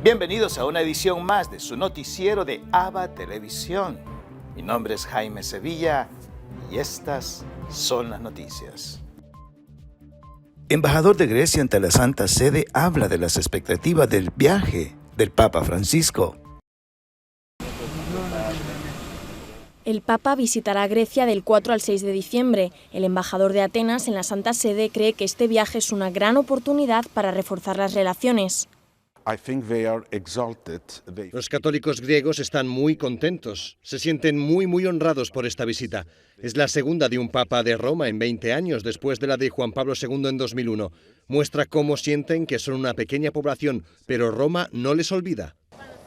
Bienvenidos a una edición más de su noticiero de ABA Televisión. Mi nombre es Jaime Sevilla y estas son las noticias. Embajador de Grecia ante la Santa Sede habla de las expectativas del viaje del Papa Francisco. El Papa visitará Grecia del 4 al 6 de diciembre. El embajador de Atenas en la Santa Sede cree que este viaje es una gran oportunidad para reforzar las relaciones. Los católicos griegos están muy contentos, se sienten muy honrados por esta visita. Es la segunda de un papa de Roma en 20 años, después de la de Juan Pablo II en 2001. Muestra cómo sienten que son una pequeña población, pero Roma no les olvida.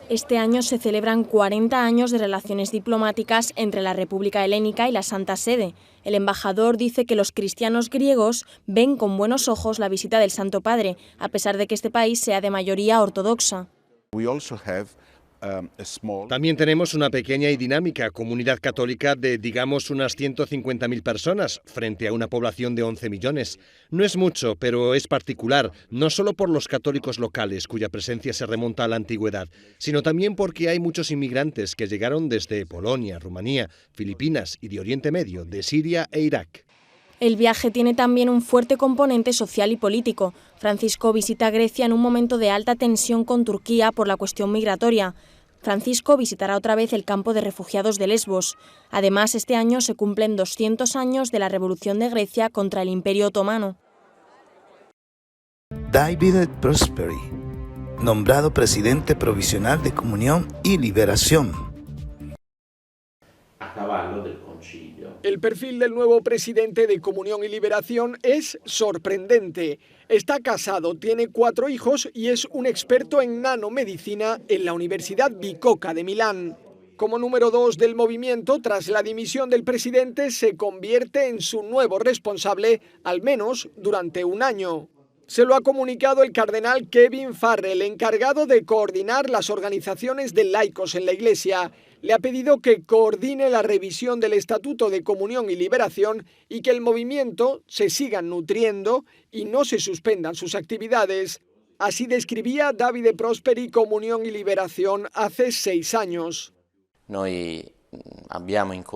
Este año se celebran 40 años de relaciones diplomáticas entre la República Helénica y la Santa Sede. El embajador dice que los cristianos griegos ven con buenos ojos la visita del Santo Padre, a pesar de que este país sea de mayoría ortodoxa. También tenemos una pequeña y dinámica comunidad católica de, digamos, unas 150.000 personas frente a una población de 11 millones. No es mucho, pero es particular, no solo por los católicos locales, cuya presencia se remonta a la antigüedad, sino también porque hay muchos inmigrantes que llegaron desde Polonia, Rumanía, Filipinas y de Oriente Medio, de Siria e Irak. El viaje tiene también un fuerte componente social y político. Francisco visita Grecia en un momento de alta tensión con Turquía por la cuestión migratoria. Francisco visitará otra vez el campo de refugiados de Lesbos. Además, este año se cumplen 200 años de la revolución de Grecia contra el Imperio Otomano. David Prosperi, nombrado presidente provisional de Comunión y Liberación. El perfil del nuevo presidente de Comunión y Liberación es sorprendente. Está casado, tiene 4 hijos y es un experto en nanomedicina en la Universidad Bicocca de Milán. Como número 2 del movimiento, tras la dimisión del presidente, se convierte en su nuevo responsable, al menos durante un año. Se lo ha comunicado el cardenal Kevin Farrell, encargado de coordinar las organizaciones de laicos en la Iglesia. Le ha pedido que coordine la revisión del Estatuto de Comunión y Liberación y que el movimiento se siga nutriendo y no se suspendan sus actividades. Así describía Davide Prosperi Comunión y Liberación hace 6 años.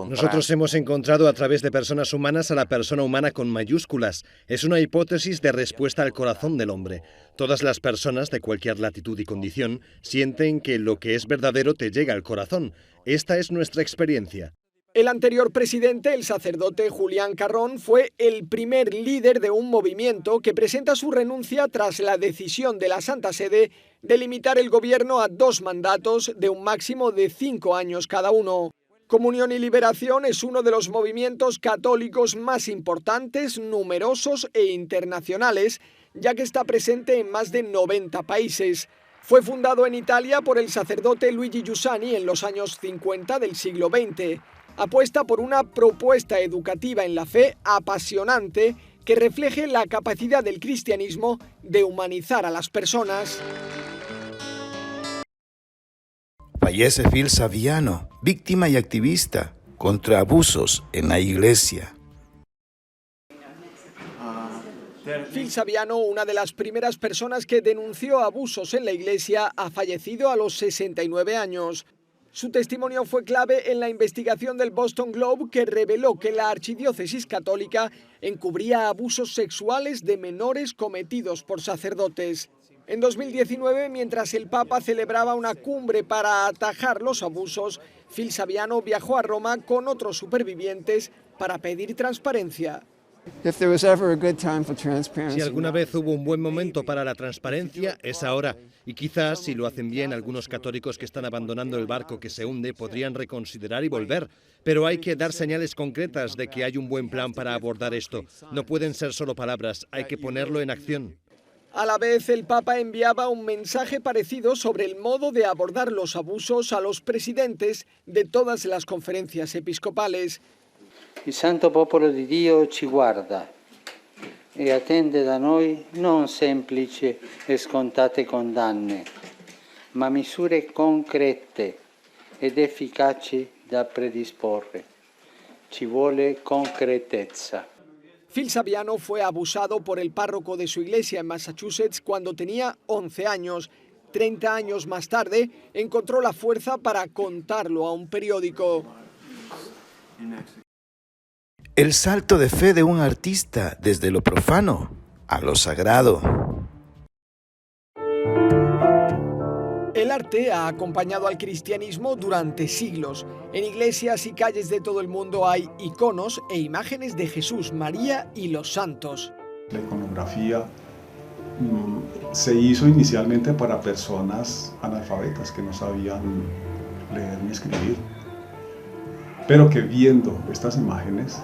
Nosotros hemos encontrado a través de personas humanas a la persona humana con mayúsculas. Es una hipótesis de respuesta al corazón del hombre. Todas las personas de cualquier latitud y condición sienten que lo que es verdadero te llega al corazón. Esta es nuestra experiencia. El anterior presidente, el sacerdote Julián Carrón, fue el primer líder de un movimiento que presenta su renuncia tras la decisión de la Santa Sede de limitar el gobierno a 2 mandatos de un máximo de 5 años cada uno. Comunión y Liberación es uno de los movimientos católicos más importantes, numerosos e internacionales, ya que está presente en más de 90 países. Fue fundado en Italia por el sacerdote Luigi Giussani en los años 50 del siglo XX. Apuesta por una propuesta educativa en la fe apasionante que refleje la capacidad del cristianismo de humanizar a las personas. Fallece Phil Saviano, víctima y activista contra abusos en la Iglesia. Phil Saviano, una de las primeras personas que denunció abusos en la Iglesia, ha fallecido a los 69 años. Su testimonio fue clave en la investigación del Boston Globe, que reveló que la Archidiócesis Católica encubría abusos sexuales de menores cometidos por sacerdotes. En 2019, mientras el Papa celebraba una cumbre para atajar los abusos, Phil Saviano viajó a Roma con otros supervivientes para pedir transparencia. Si alguna vez hubo un buen momento para la transparencia, es ahora. Y quizás, si lo hacen bien, algunos católicos que están abandonando el barco que se hunde podrían reconsiderar y volver. Pero hay que dar señales concretas de que hay un buen plan para abordar esto. No pueden ser solo palabras, hay que ponerlo en acción. A la vez, el Papa enviaba un mensaje parecido sobre el modo de abordar los abusos a los presidentes de todas las conferencias episcopales. Il santo popolo di Dio ci guarda e attende da noi non semplici e scontate condanne, ma misure concrete ed efficaci da predisporre. Ci vuole concretezza. Phil Saviano fue abusado por el párroco de su iglesia en Massachusetts cuando tenía 11 años. 30 años más tarde, encontró la fuerza para contarlo a un periódico. El salto de fe de un artista desde lo profano a lo sagrado. El arte ha acompañado al cristianismo durante siglos. En iglesias y calles de todo el mundo hay iconos e imágenes de Jesús, María y los santos. La iconografía se hizo inicialmente para personas analfabetas que no sabían leer ni escribir, pero que viendo estas imágenes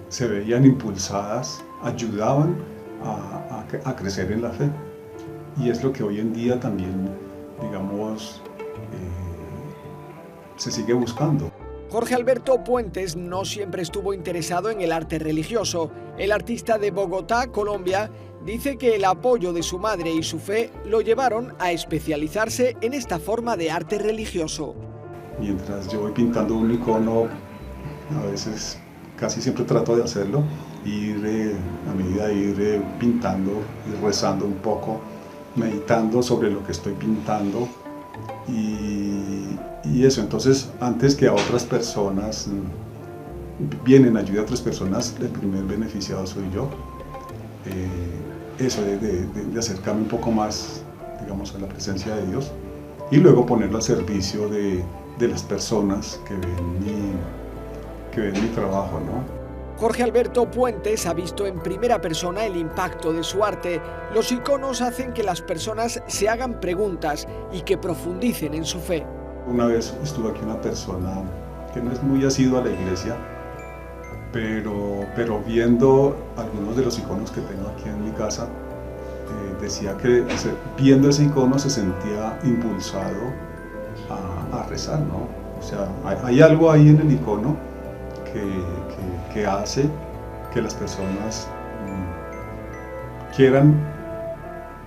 se veían impulsadas, ayudaban a crecer en la fe. Y es lo que hoy en día también, digamos, se sigue buscando. Jorge Alberto Puentes no siempre estuvo interesado en el arte religioso. El artista de Bogotá, Colombia, dice que el apoyo de su madre y su fe lo llevaron a especializarse en esta forma de arte religioso. Mientras yo voy pintando un icono, a veces casi siempre trato de hacerlo, a medida de ir pintando, ir rezando un poco, meditando sobre lo que estoy pintando y eso. Entonces, antes que a otras personas, vienen ayuda a otras personas, el primer beneficiado soy yo. Eso de acercarme un poco más, digamos, a la presencia de Dios y luego ponerlo al servicio de las personas que ven mi trabajo, ¿no? Jorge Alberto Puentes ha visto en primera persona el impacto de su arte. Los iconos hacen que las personas se hagan preguntas y que profundicen en su fe. Una vez estuvo aquí una persona que no es muy asidua a la iglesia, pero viendo algunos de los iconos que tengo aquí en mi casa, decía que viendo ese icono se sentía impulsado a rezar, ¿no? O sea, hay algo ahí en el icono que hace que las personas quieran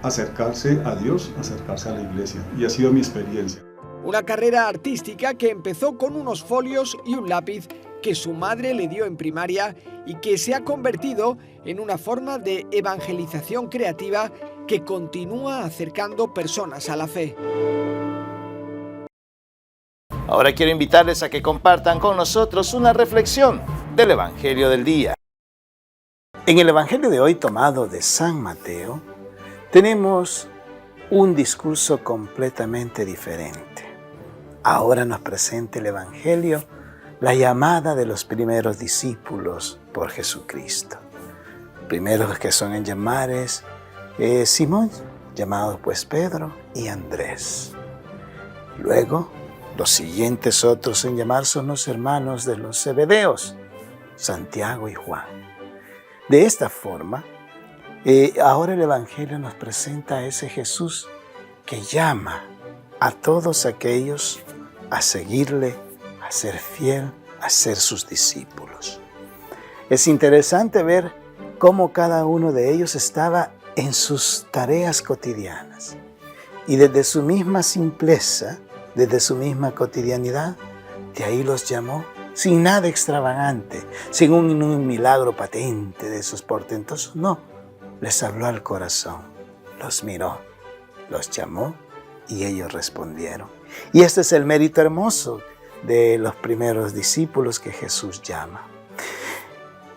acercarse a Dios, acercarse a la iglesia, y ha sido mi experiencia. Una carrera artística que empezó con unos folios y un lápiz que su madre le dio en primaria y que se ha convertido en una forma de evangelización creativa que continúa acercando personas a la fe. Ahora quiero invitarles a que compartan con nosotros una reflexión del Evangelio del día. En el Evangelio de hoy, tomado de San Mateo, tenemos un discurso completamente diferente. Ahora nos presenta el Evangelio la llamada de los primeros discípulos por Jesucristo. Primeros que son en llamar es Simón, llamado pues Pedro, y Andrés. Luego, los siguientes otros en llamar son los hermanos de los Zebedeos, Santiago y Juan. De esta forma, ahora el Evangelio nos presenta a ese Jesús que llama a todos aquellos a seguirle, a ser fiel, a ser sus discípulos. Es interesante ver cómo cada uno de ellos estaba en sus tareas cotidianas y desde su misma simpleza, desde su misma cotidianidad, de ahí los llamó sin nada extravagante, sin un milagro patente de esos portentosos. No, les habló al corazón, los miró, los llamó y ellos respondieron. Y este es el mérito hermoso de los primeros discípulos que Jesús llama.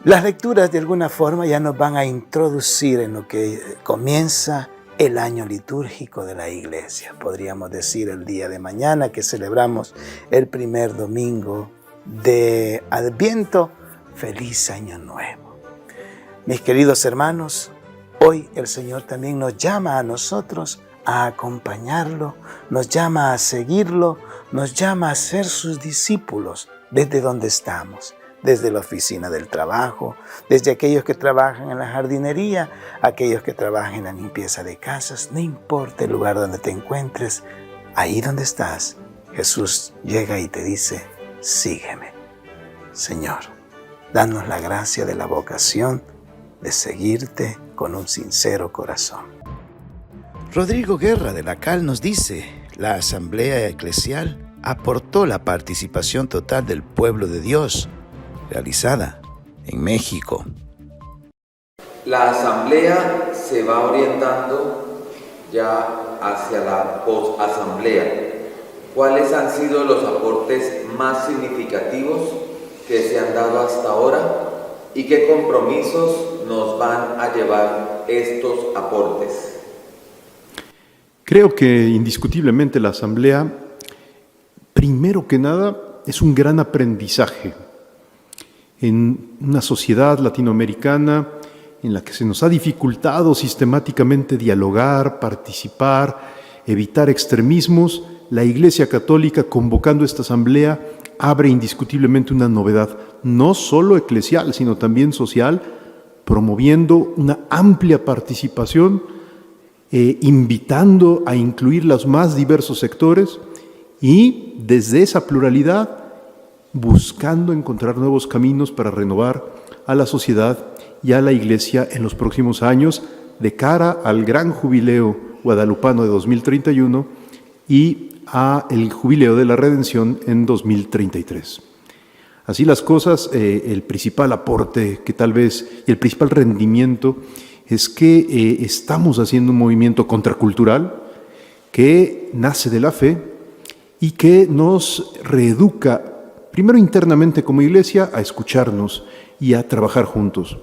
Las lecturas de alguna forma ya nos van a introducir en lo que comienza el año litúrgico de la iglesia. Podríamos decir el día de mañana que celebramos el primer domingo de Adviento. ¡Feliz Año Nuevo! Mis queridos hermanos, hoy el Señor también nos llama a nosotros a acompañarlo, nos llama a seguirlo, nos llama a ser sus discípulos desde donde estamos. Desde la oficina del trabajo, desde aquellos que trabajan en la jardinería, aquellos que trabajan en la limpieza de casas, no importa el lugar donde te encuentres, ahí donde estás, Jesús llega y te dice, sígueme. Señor, danos la gracia de la vocación de seguirte con un sincero corazón. Rodrigo Guerra de la Cal nos dice, la Asamblea Eclesial aportó la participación total del pueblo de Dios, realizada en México. La asamblea se va orientando ya hacia la post-asamblea, ¿cuáles han sido los aportes más significativos que se han dado hasta ahora y qué compromisos nos van a llevar estos aportes? Creo que indiscutiblemente la asamblea, primero que nada, es un gran aprendizaje en una sociedad latinoamericana en la que se nos ha dificultado sistemáticamente dialogar, participar, evitar extremismos. La Iglesia Católica, convocando esta asamblea, abre indiscutiblemente una novedad, no solo eclesial, sino también social, promoviendo una amplia participación, invitando a incluir los más diversos sectores y desde esa pluralidad buscando encontrar nuevos caminos para renovar a la sociedad y a la Iglesia en los próximos años de cara al gran jubileo guadalupano de 2031 y al jubileo de la Redención en 2033. Así las cosas, el principal aporte que tal vez y el principal rendimiento es que estamos haciendo un movimiento contracultural que nace de la fe y que nos reeduca, primero internamente como Iglesia, a escucharnos y a trabajar juntos.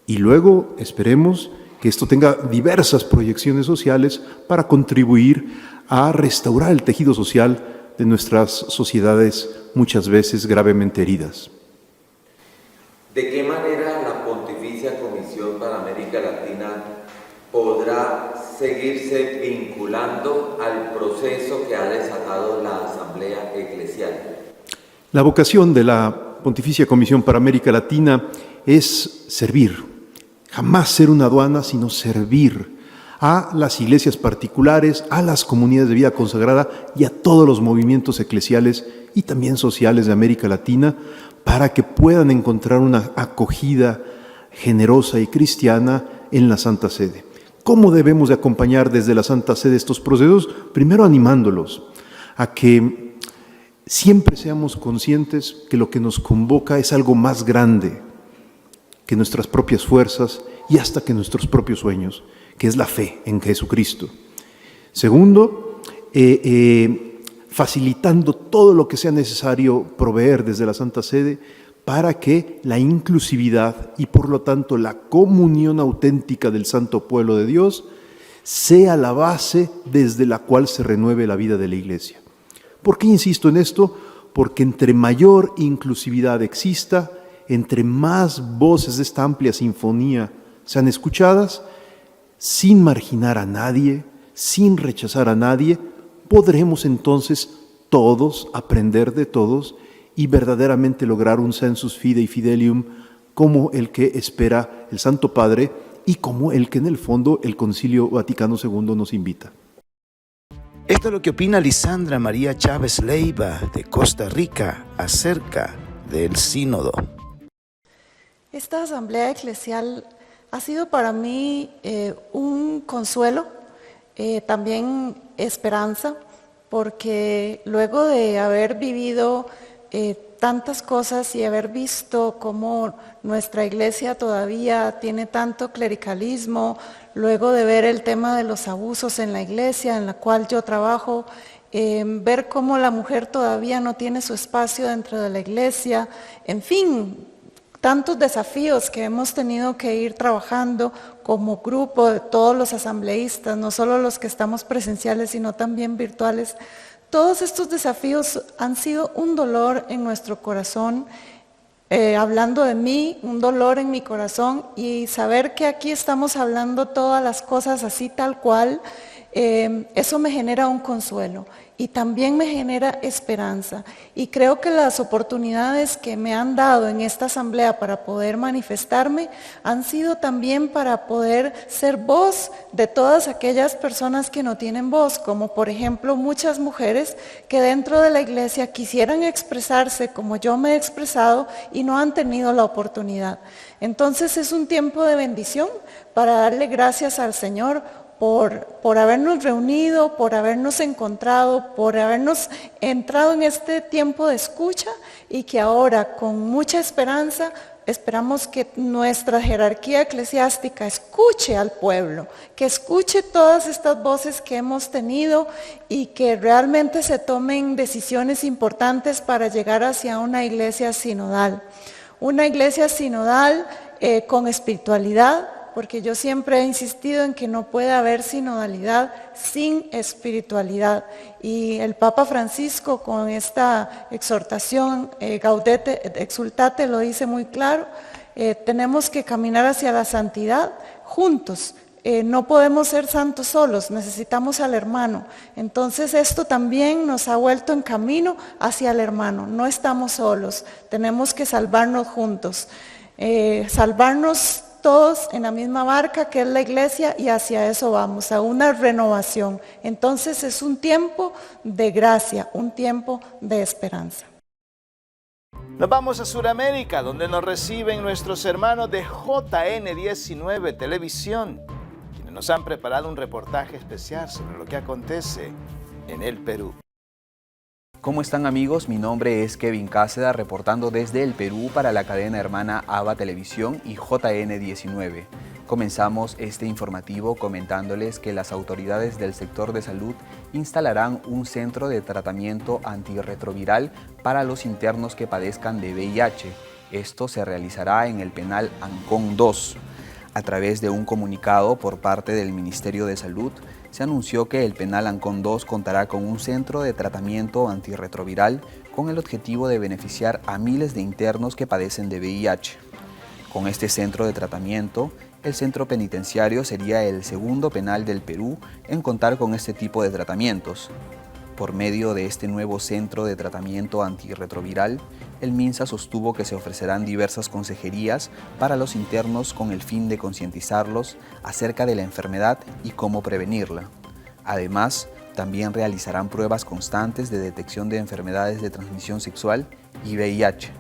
Y luego esperemos que esto tenga diversas proyecciones sociales para contribuir a restaurar el tejido social de nuestras sociedades muchas veces gravemente heridas. ¿De qué manera la Pontificia Comisión para América Latina podrá seguirse vinculando al proceso que ha desatado la Asamblea Eclesial? La vocación de la Pontificia Comisión para América Latina es servir, jamás ser una aduana, sino servir a las iglesias particulares, a las comunidades de vida consagrada y a todos los movimientos eclesiales y también sociales de América Latina para que puedan encontrar una acogida generosa y cristiana en la Santa Sede. ¿Cómo debemos de acompañar desde la Santa Sede estos procesos? Primero animándolos a que siempre seamos conscientes que lo que nos convoca es algo más grande que nuestras propias fuerzas y hasta que nuestros propios sueños, que es la fe en Jesucristo. Segundo, facilitando todo lo que sea necesario proveer desde la Santa Sede para que la inclusividad y por lo tanto la comunión auténtica del santo pueblo de Dios sea la base desde la cual se renueve la vida de la Iglesia. ¿Por qué insisto en esto? Porque entre mayor inclusividad exista, entre más voces de esta amplia sinfonía sean escuchadas, sin marginar a nadie, sin rechazar a nadie, podremos entonces todos aprender de todos y verdaderamente lograr un sensus fidei fidelium como el que espera el Santo Padre y como el que en el fondo el Concilio Vaticano II nos invita. Esto es lo que opina Lisandra María Chávez Leiva de Costa Rica acerca del sínodo. Esta asamblea eclesial ha sido para mí un consuelo, también esperanza, porque luego de haber vivido tantas cosas y haber visto cómo nuestra iglesia todavía tiene tanto clericalismo, luego de ver el tema de los abusos en la iglesia en la cual yo trabajo, ver cómo la mujer todavía no tiene su espacio dentro de la iglesia, en fin, tantos desafíos que hemos tenido que ir trabajando como grupo de todos los asambleístas, no solo los que estamos presenciales, sino también virtuales. Todos estos desafíos han sido un dolor en nuestro corazón, hablando de mí, un dolor en mi corazón, y saber que aquí estamos hablando todas las cosas así tal cual, eso me genera un consuelo y también me genera esperanza. Y creo que las oportunidades que me han dado en esta asamblea para poder manifestarme han sido también para poder ser voz de todas aquellas personas que no tienen voz, como por ejemplo muchas mujeres que dentro de la iglesia quisieran expresarse como yo me he expresado y no han tenido la oportunidad. Entonces es un tiempo de bendición para darle gracias al Señor por habernos reunido, por habernos encontrado, por habernos entrado en este tiempo de escucha y que ahora con mucha esperanza esperamos que nuestra jerarquía eclesiástica escuche al pueblo, que escuche todas estas voces que hemos tenido y que realmente se tomen decisiones importantes para llegar hacia una iglesia sinodal. Una iglesia sinodal con espiritualidad, porque yo siempre he insistido en que no puede haber sinodalidad sin espiritualidad. Y el Papa Francisco con esta exhortación, Gaudete et Exsultate, lo dice muy claro, tenemos que caminar hacia la santidad juntos. No podemos ser santos solos, necesitamos al hermano. Entonces esto también nos ha vuelto en camino hacia el hermano. No estamos solos, tenemos que salvarnos juntos. Salvarnos todos en la misma barca que es la iglesia, y hacia eso vamos, a una renovación. Entonces es un tiempo de gracia, un tiempo de esperanza. Nos vamos a Sudamérica, donde nos reciben nuestros hermanos de JN19 Televisión, quienes nos han preparado un reportaje especial sobre lo que acontece en el Perú. ¿Cómo están, amigos? Mi nombre es Kevin Cáceda, reportando desde el Perú para la cadena hermana ABA Televisión y JN19. Comenzamos este informativo comentándoles que las autoridades del sector de salud instalarán un centro de tratamiento antirretroviral para los internos que padezcan de VIH. Esto se realizará en el penal Ancón 2. A través de un comunicado por parte del Ministerio de Salud, se anunció que el penal Ancón 2 contará con un centro de tratamiento antirretroviral con el objetivo de beneficiar a miles de internos que padecen de VIH. Con este centro de tratamiento, el centro penitenciario sería el segundo penal del Perú en contar con este tipo de tratamientos. Por medio de este nuevo centro de tratamiento antirretroviral, el MINSA sostuvo que se ofrecerán diversas consejerías para los internos con el fin de concientizarlos acerca de la enfermedad y cómo prevenirla. Además, también realizarán pruebas constantes de detección de enfermedades de transmisión sexual y VIH.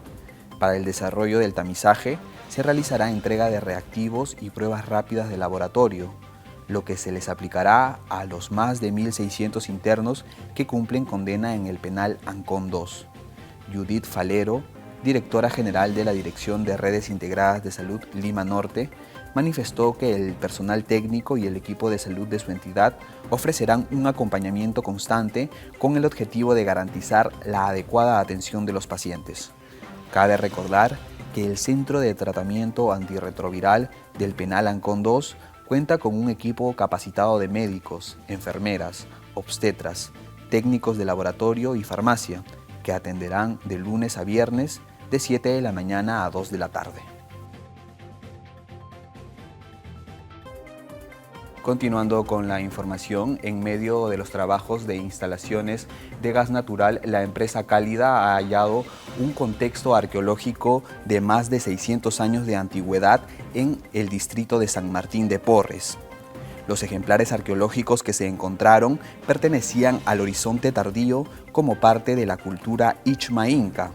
Para el desarrollo del tamizaje, se realizará entrega de reactivos y pruebas rápidas de laboratorio, lo que se les aplicará a los más de 1.600 internos que cumplen condena en el penal Ancón 2. Judith Falero, directora general de la Dirección de Redes Integradas de Salud Lima Norte, manifestó que el personal técnico y el equipo de salud de su entidad ofrecerán un acompañamiento constante con el objetivo de garantizar la adecuada atención de los pacientes. Cabe recordar que el Centro de Tratamiento Antirretroviral del penal Ancón 2 cuenta con un equipo capacitado de médicos, enfermeras, obstetras, técnicos de laboratorio y farmacia, que atenderán de lunes a viernes de 7 de la mañana a 2 de la tarde. Continuando con la información, en medio de los trabajos de instalaciones de gas natural, la empresa Cálida ha hallado un contexto arqueológico de más de 600 años de antigüedad en el distrito de San Martín de Porres. Los ejemplares arqueológicos que se encontraron pertenecían al Horizonte Tardío como parte de la cultura Ichma Inca.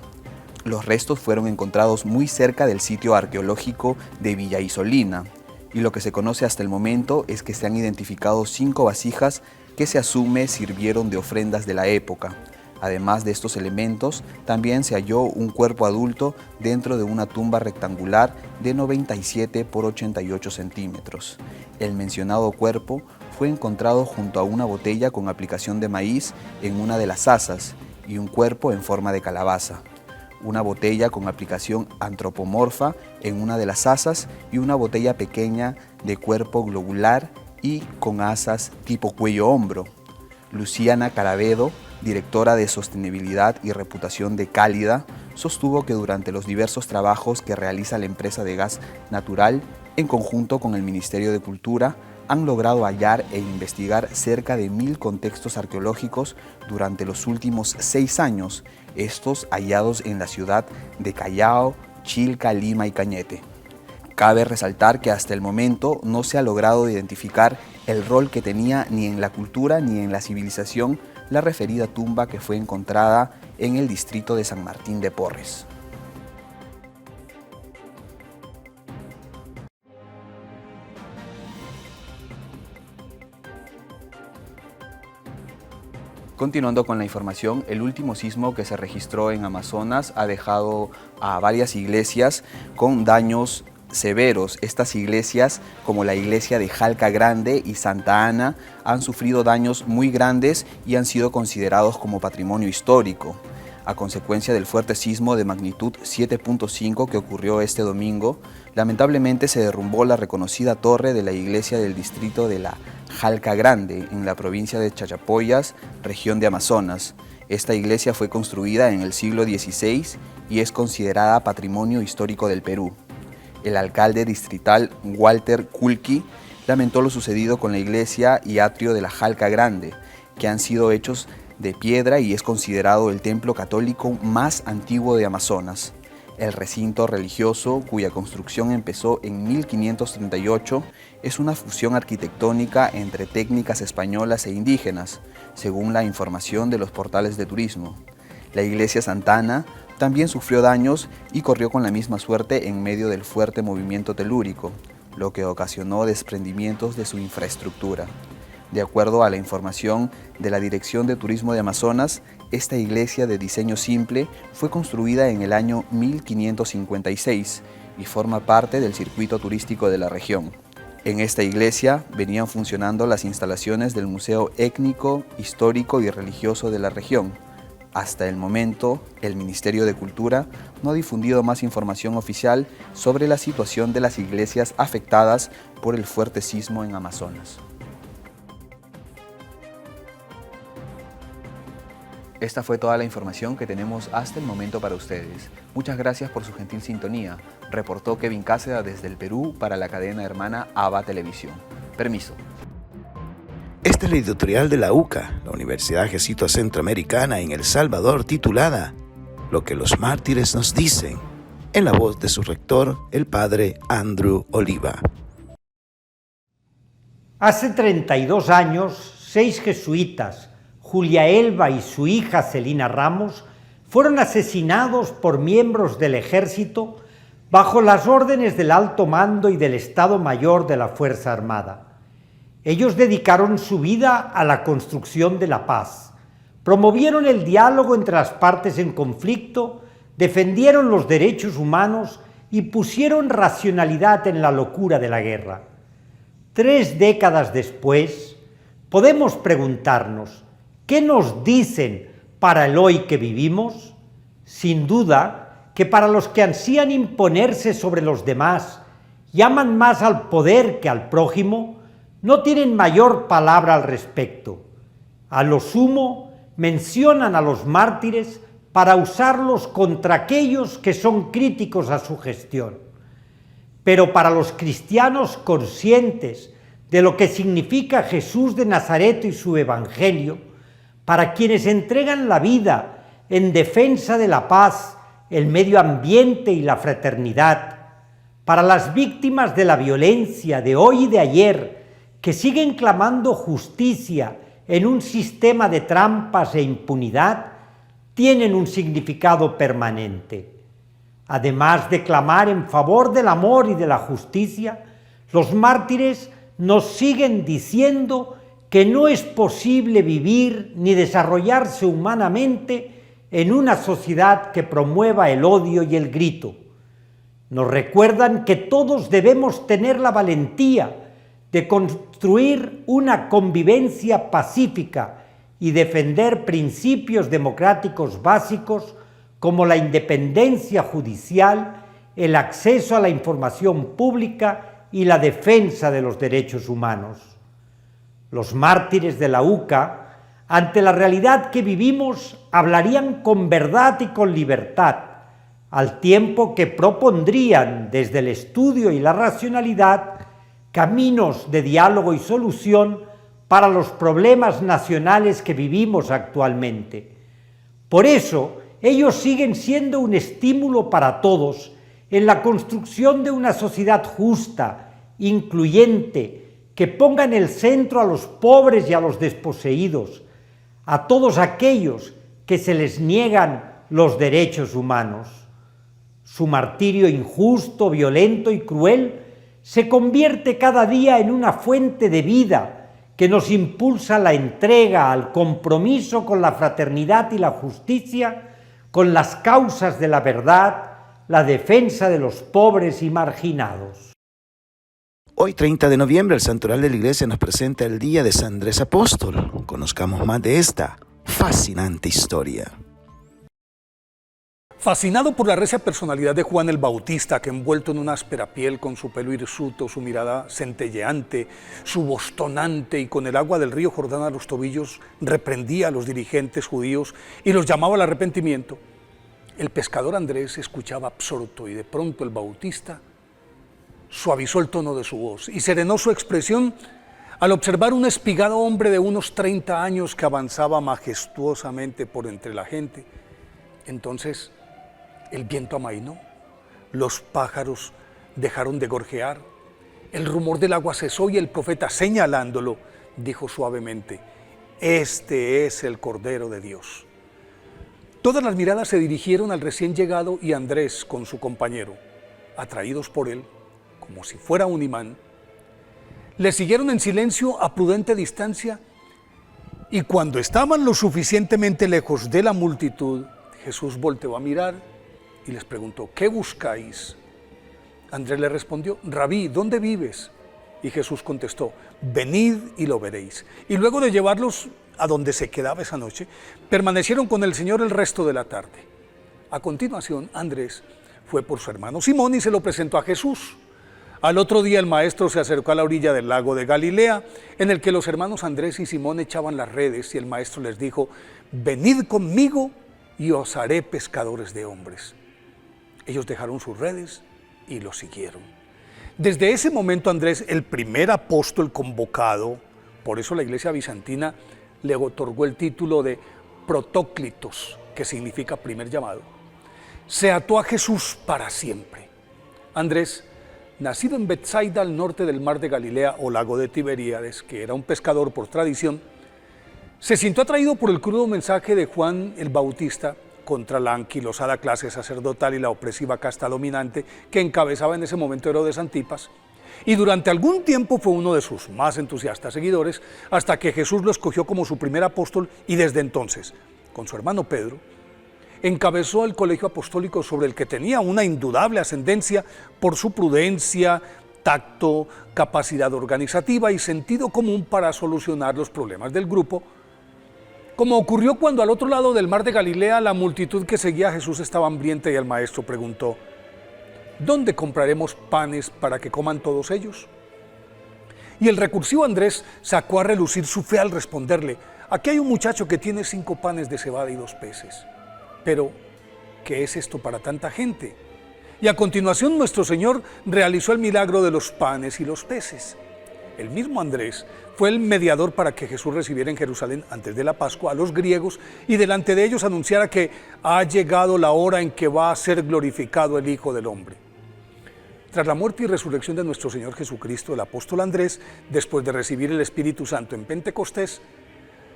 Los restos fueron encontrados muy cerca del sitio arqueológico de Villa Isolina, y lo que se conoce hasta el momento es que se han identificado 5 vasijas que se asume sirvieron de ofrendas de la época. Además de estos elementos, también se halló un cuerpo adulto dentro de una tumba rectangular de 97 por 88 centímetros. El mencionado cuerpo fue encontrado junto a una botella con aplicación de maíz en una de las asas y un cuerpo en forma de calabaza, una botella con aplicación antropomorfa en una de las asas y una botella pequeña de cuerpo globular y con asas tipo cuello-hombro. Luciana Caravedo, directora de Sostenibilidad y Reputación de Cálida, sostuvo que durante los diversos trabajos que realiza la empresa de gas natural, en conjunto con el Ministerio de Cultura, han logrado hallar e investigar cerca de 1.000 contextos arqueológicos durante los últimos 6 años, estos hallados en la ciudad de Callao, Chilca, Lima y Cañete. Cabe resaltar que hasta el momento no se ha logrado identificar el rol que tenía ni en la cultura ni en la civilización la referida tumba que fue encontrada en el distrito de San Martín de Porres. Continuando con la información, el último sismo que se registró en Amazonas ha dejado a varias iglesias con daños severos. Estas iglesias, como la iglesia de Jalca Grande y Santa Ana, han sufrido daños muy grandes y han sido considerados como patrimonio histórico. A consecuencia del fuerte sismo de magnitud 7.5 que ocurrió este domingo, lamentablemente se derrumbó la reconocida torre de la iglesia del distrito de la Jalca Grande, en la provincia de Chachapoyas, región de Amazonas. Esta iglesia fue construida en el siglo XVI y es considerada Patrimonio Histórico del Perú. El alcalde distrital Walter Kulki lamentó lo sucedido con la iglesia y atrio de la Jalca Grande, que han sido hechos de piedra y es considerado el templo católico más antiguo de Amazonas. El recinto religioso, cuya construcción empezó en 1538, es una fusión arquitectónica entre técnicas españolas e indígenas, según la información de los portales de turismo. La iglesia Santa Ana también sufrió daños y corrió con la misma suerte en medio del fuerte movimiento telúrico, lo que ocasionó desprendimientos de su infraestructura. De acuerdo a la información de la Dirección de Turismo de Amazonas, esta iglesia de diseño simple fue construida en el año 1556 y forma parte del circuito turístico de la región. En esta iglesia venían funcionando las instalaciones del Museo Étnico, Histórico y Religioso de la región. Hasta el momento, el Ministerio de Cultura no ha difundido más información oficial sobre la situación de las iglesias afectadas por el fuerte sismo en Amazonas. Esta fue toda la información que tenemos hasta el momento para ustedes. Muchas gracias por su gentil sintonía. Reportó Kevin Cáceda desde el Perú para la cadena hermana ABA Televisión. Permiso. Esta es la editorial de la UCA, la Universidad Jesuita Centroamericana en El Salvador, titulada Lo que los mártires nos dicen, en la voz de su rector, el padre Andrew Oliva. Hace 32 años, 6 jesuitas, Julia Elba y su hija Celina Ramos, fueron asesinados por miembros del ejército bajo las órdenes del alto mando y del Estado Mayor de la Fuerza Armada. Ellos dedicaron su vida a la construcción de la paz, promovieron el diálogo entre las partes en conflicto, defendieron los derechos humanos y pusieron racionalidad en la locura de la guerra. 3 décadas después, podemos preguntarnos, ¿qué nos dicen para el hoy que vivimos? Sin duda que para los que ansían imponerse sobre los demás y aman más al poder que al prójimo, no tienen mayor palabra al respecto. A lo sumo, mencionan a los mártires para usarlos contra aquellos que son críticos a su gestión. Pero para los cristianos conscientes de lo que significa Jesús de Nazaret y su evangelio, para quienes entregan la vida en defensa de la paz, el medio ambiente y la fraternidad, para las víctimas de la violencia de hoy y de ayer, que siguen clamando justicia en un sistema de trampas e impunidad, tienen un significado permanente. Además de clamar en favor del amor y de la justicia, los mártires nos siguen diciendo que no es posible vivir ni desarrollarse humanamente en una sociedad que promueva el odio y el grito. Nos recuerdan que todos debemos tener la valentía de construir una convivencia pacífica y defender principios democráticos básicos como la independencia judicial, el acceso a la información pública y la defensa de los derechos humanos. Los mártires de la UCA, ante la realidad que vivimos, hablarían con verdad y con libertad, al tiempo que propondrían desde el estudio y la racionalidad caminos de diálogo y solución para los problemas nacionales que vivimos actualmente. Por eso, ellos siguen siendo un estímulo para todos en la construcción de una sociedad justa, incluyente, que ponga en el centro a los pobres y a los desposeídos, a todos aquellos que se les niegan los derechos humanos. Su martirio injusto, violento y cruel se convierte cada día en una fuente de vida que nos impulsa la entrega al compromiso con la fraternidad y la justicia, con las causas de la verdad, la defensa de los pobres y marginados. Hoy, 30 de noviembre, el Santoral de la Iglesia nos presenta el Día de San Andrés Apóstol. Conozcamos más de esta fascinante historia. Fascinado por la recia personalidad de Juan el Bautista, que envuelto en una áspera piel, con su pelo hirsuto, su mirada centelleante, su voz tonante y con el agua del río Jordán a los tobillos, reprendía a los dirigentes judíos y los llamaba al arrepentimiento, el pescador Andrés escuchaba absorto y de pronto el Bautista suavizó el tono de su voz y serenó su expresión al observar un espigado hombre de unos 30 años que avanzaba majestuosamente por entre la gente. Entonces el viento amainó, los pájaros dejaron de gorjear, el rumor del agua cesó y el profeta, señalándolo, dijo suavemente: este es el Cordero de Dios. Todas las miradas se dirigieron al recién llegado y Andrés con su compañero, atraídos por él, como si fuera un imán, le siguieron en silencio a prudente distancia y cuando estaban lo suficientemente lejos de la multitud, Jesús volteó a mirar y les preguntó: ¿qué buscáis? Andrés le respondió: Rabí, ¿dónde vives? Y Jesús contestó: venid y lo veréis. Y luego de llevarlos a donde se quedaba esa noche, permanecieron con el Señor el resto de la tarde. A continuación, Andrés fue por su hermano Simón y se lo presentó a Jesús. Al otro día el maestro se acercó a la orilla del lago de Galilea, en el que los hermanos Andrés y Simón echaban las redes, y el maestro les dijo: venid conmigo y os haré pescadores de hombres. Ellos dejaron sus redes y lo siguieron. Desde ese momento Andrés, el primer apóstol convocado, por eso la iglesia bizantina le otorgó el título de protóclitos, que significa primer llamado, se ató a Jesús para siempre. Andrés, nacido en Betsaida, al norte del mar de Galilea o lago de Tiberíades, que era un pescador por tradición, se sintió atraído por el crudo mensaje de Juan el Bautista contra la anquilosada clase sacerdotal y la opresiva casta dominante que encabezaba en ese momento Herodes Antipas, y durante algún tiempo fue uno de sus más entusiastas seguidores, hasta que Jesús lo escogió como su primer apóstol y desde entonces, con su hermano Pedro, encabezó el colegio apostólico sobre el que tenía una indudable ascendencia por su prudencia, tacto, capacidad organizativa y sentido común para solucionar los problemas del grupo, como ocurrió cuando al otro lado del mar de Galilea la multitud que seguía a Jesús estaba hambrienta y el maestro preguntó: ¿dónde compraremos panes para que coman todos ellos? Y el recursivo Andrés sacó a relucir su fe al responderle: aquí hay un muchacho que tiene 5 panes de cebada y 2 peces. Pero, ¿qué es esto para tanta gente? Y a continuación nuestro Señor realizó el milagro de los panes y los peces. El mismo Andrés fue el mediador para que Jesús recibiera en Jerusalén antes de la Pascua a los griegos y delante de ellos anunciara que ha llegado la hora en que va a ser glorificado el Hijo del Hombre. Tras la muerte y resurrección de nuestro Señor Jesucristo, el apóstol Andrés, después de recibir el Espíritu Santo en Pentecostés,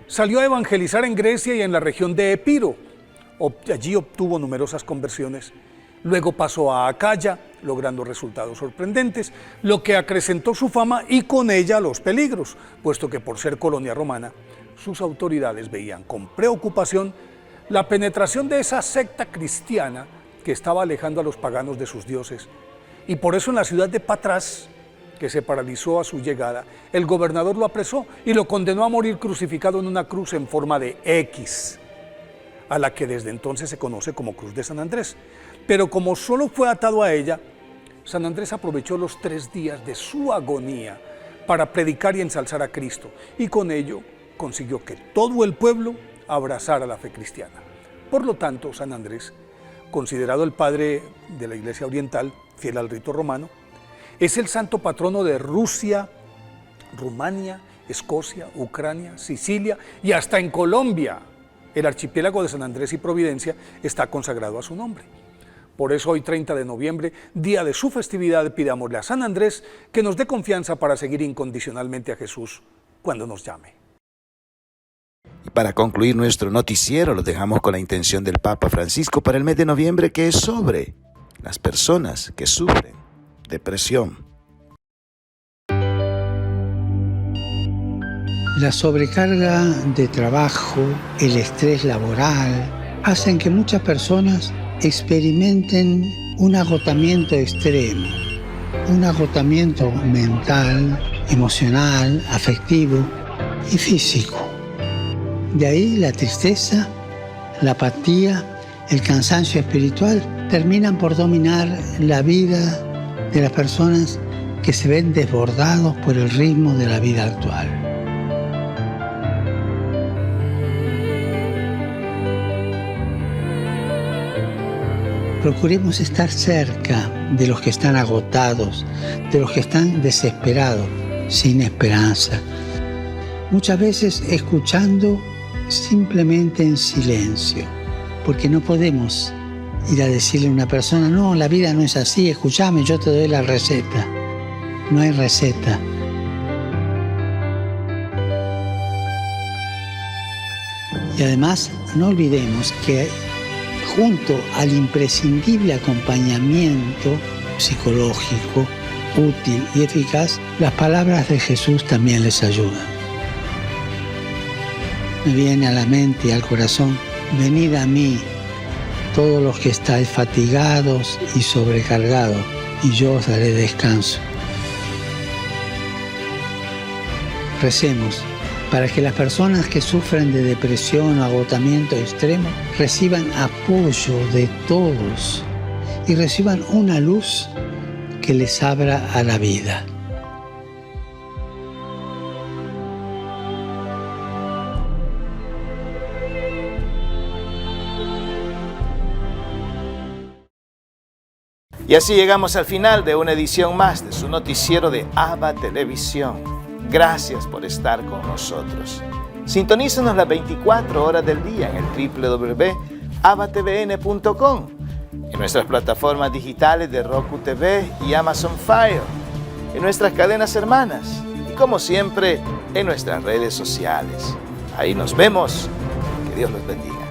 salió a evangelizar en Grecia y en la región de Epiro. Allí obtuvo numerosas conversiones. Luego pasó a Acaya, logrando resultados sorprendentes, lo que acrecentó su fama y con ella los peligros, puesto que por ser colonia romana, sus autoridades veían con preocupación la penetración de esa secta cristiana que estaba alejando a los paganos de sus dioses. Y por eso en la ciudad de Patras, que se paralizó a su llegada, el gobernador lo apresó y lo condenó a morir crucificado en una cruz en forma de X, a la que desde entonces se conoce como Cruz de San Andrés. Pero como solo fue atado a ella, San Andrés aprovechó los 3 días de su agonía para predicar y ensalzar a Cristo, y con ello consiguió que todo el pueblo abrazara la fe cristiana. Por lo tanto, San Andrés, considerado el padre de la Iglesia Oriental, fiel al rito romano, es el santo patrono de Rusia, Rumania, Escocia, Ucrania, Sicilia y hasta en Colombia. El archipiélago de San Andrés y Providencia está consagrado a su nombre. Por eso hoy, 30 de noviembre, día de su festividad, pidámosle a San Andrés que nos dé confianza para seguir incondicionalmente a Jesús cuando nos llame. Y para concluir nuestro noticiero, lo dejamos con la intención del Papa Francisco para el mes de noviembre, que es sobre las personas que sufren depresión. La sobrecarga de trabajo, el estrés laboral, hacen que muchas personas experimenten un agotamiento extremo, un agotamiento mental, emocional, afectivo y físico. De ahí la tristeza, la apatía, el cansancio espiritual terminan por dominar la vida de las personas que se ven desbordados por el ritmo de la vida actual. Procuremos estar cerca de los que están agotados, de los que están desesperados, sin esperanza. Muchas veces escuchando simplemente en silencio, porque no podemos ir a decirle a una persona, no, la vida no es así, escúchame, yo te doy la receta. No hay receta. Y además, no olvidemos que junto al imprescindible acompañamiento psicológico, útil y eficaz, las palabras de Jesús también les ayudan. Me viene a la mente y al corazón, venid a mí, todos los que estáis fatigados y sobrecargados, y yo os daré descanso. Recemos para que las personas que sufren de depresión o agotamiento extremo reciban apoyo de todos y reciban una luz que les abra a la vida. Y así llegamos al final de una edición más de su noticiero de ABA Televisión. Gracias por estar con nosotros. Sintonícenos las 24 horas del día en el www.abatvn.com, en nuestras plataformas digitales de Roku TV y Amazon Fire, en nuestras cadenas hermanas y, como siempre, en nuestras redes sociales. Ahí nos vemos. Que Dios los bendiga.